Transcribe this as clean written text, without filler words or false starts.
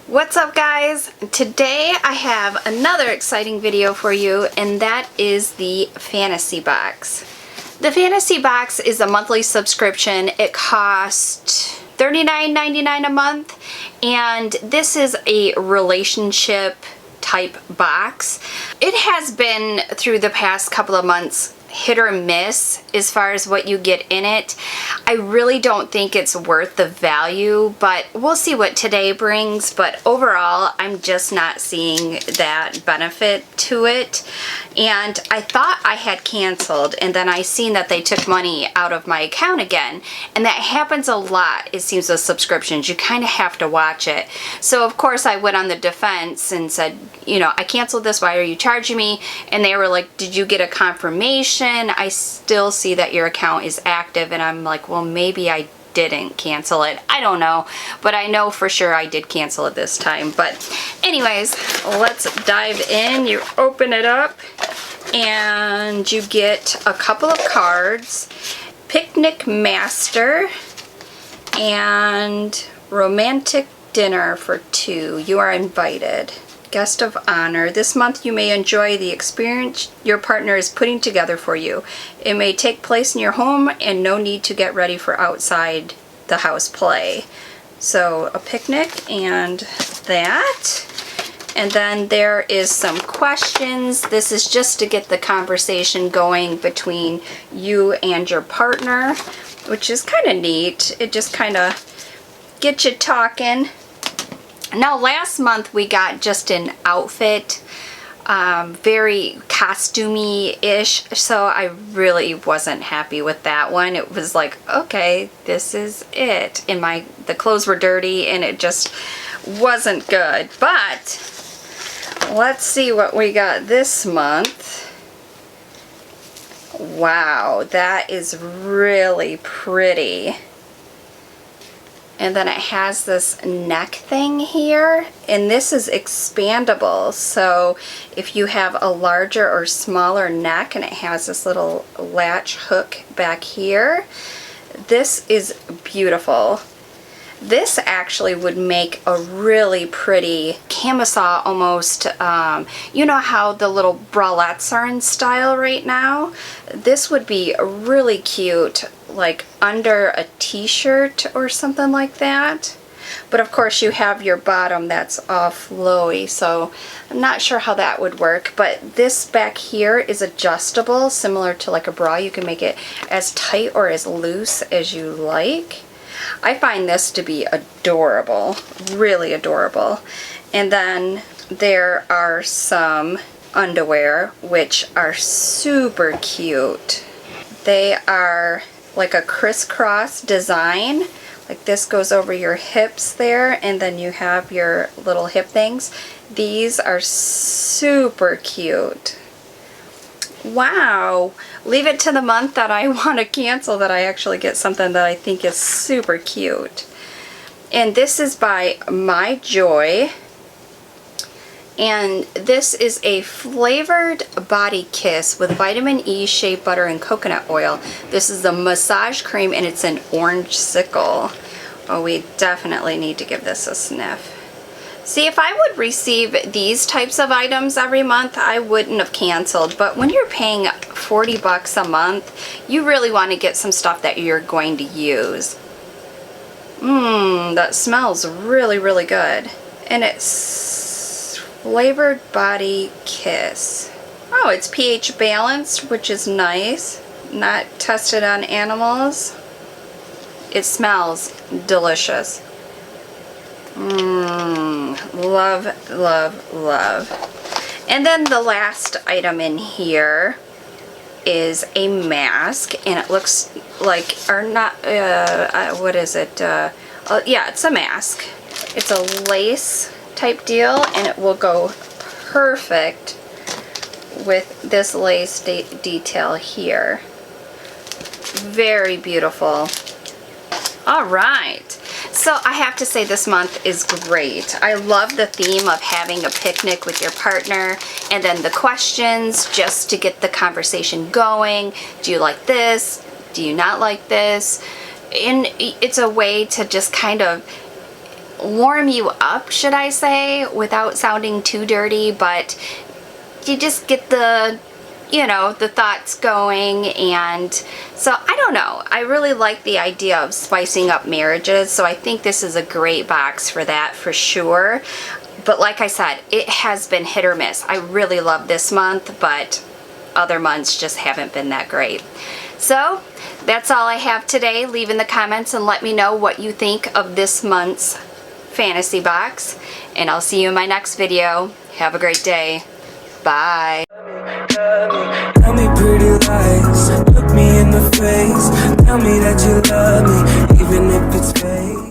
What's up, guys? Today I have another exciting video for you, and that is the Fantasy Box. The Fantasy Box is a monthly subscription. It costs $39.99 a month, and this is a relationship type box. It has been, through the past couple of months, hit or miss as far as what you get in it. I really don't think it's worth the value, but we'll see what today brings. But overall, I'm just not seeing that benefit to it. And I thought I had canceled, and then I seen that they took money out of my account again. And that happens a lot, it seems, with subscriptions. You kind of have to watch it. So of course I went on the defense and said, you know, I canceled this, why are you charging me? And they were like, did you get a confirmation? I still see that your account is active. And I'm like, well, maybe I didn't cancel it. I don't know, but I know for sure I did cancel it this time. But anyways, let's dive in. You open it up and you get a couple of cards: Picnic Master and Romantic Dinner for 2. You are invited. Guest of honor. This month you may enjoy the experience your partner is putting together for you. It may take place in your home and no need to get ready for outside the house play. So a picnic and that. And then there is some questions. This is just to get the conversation going between you and your partner, which is kind of neat. It just kind of gets you talking. Now, last month we got just an outfit, very costumey-ish, so I really wasn't happy with that one. It was like, okay, this is it. And the clothes were dirty and it just wasn't good. But let's see what we got this month. Wow, that is really pretty. And then it has this neck thing here, and this is expandable. So if you have a larger or smaller neck, and it has this little latch hook back here, this is beautiful. This actually would make a really pretty camisole almost. You know how the little bralettes are in style right now? This would be really cute, like under a t-shirt or something like that. But of course you have your bottom that's all flowy, so I'm not sure how that would work. But this back here is adjustable, similar to like a bra. You can make it as tight or as loose as you like. I find this to be adorable, really adorable. And then there are some underwear which are super cute. They are like a crisscross design. Like this goes over your hips there, and then you have your little hip things. These are super cute. Wow. Leave it to the month that I want to cancel that I actually get something that I think is super cute. And this is by My Joy. And this is a flavored body kiss with vitamin E, shea butter, and coconut oil. This is the massage cream, and it's an orange sickle. Oh, we definitely need to give this a sniff. See, if I would receive these types of items every month, I wouldn't have canceled. But when you're paying $40 a month, you really want to get some stuff that you're going to use. That smells really, really good. And it's flavored body kiss. Oh, it's pH balanced, which is nice. Not tested on animals. It smells delicious. Love, love, love. And then the last item in here is a mask, and it looks like, or not, what is it? Yeah, it's a mask. It's a lace type deal, and it will go perfect with this lace detail here. Very beautiful. All right. So I have to say this month is great. I love the theme of having a picnic with your partner, and then the questions just to get the conversation going. Do you like this? Do you not like this? and it's a way to just kind of warm you up, should I say, without sounding too dirty, but you just get the, you know, the thoughts going. And so I don't know, I really like the idea of spicing up marriages, so I think this is a great box for that for sure. But like I said, it has been hit or miss. I really love this month, but other months just haven't been that great. So that's all I have today. Leave in the comments and let me know what you think of this month's fantasy box, and I'll see you in my next video. Have a great day. Bye. Tell me pretty lies, look me in the face, tell me that you love me, even if it's fake.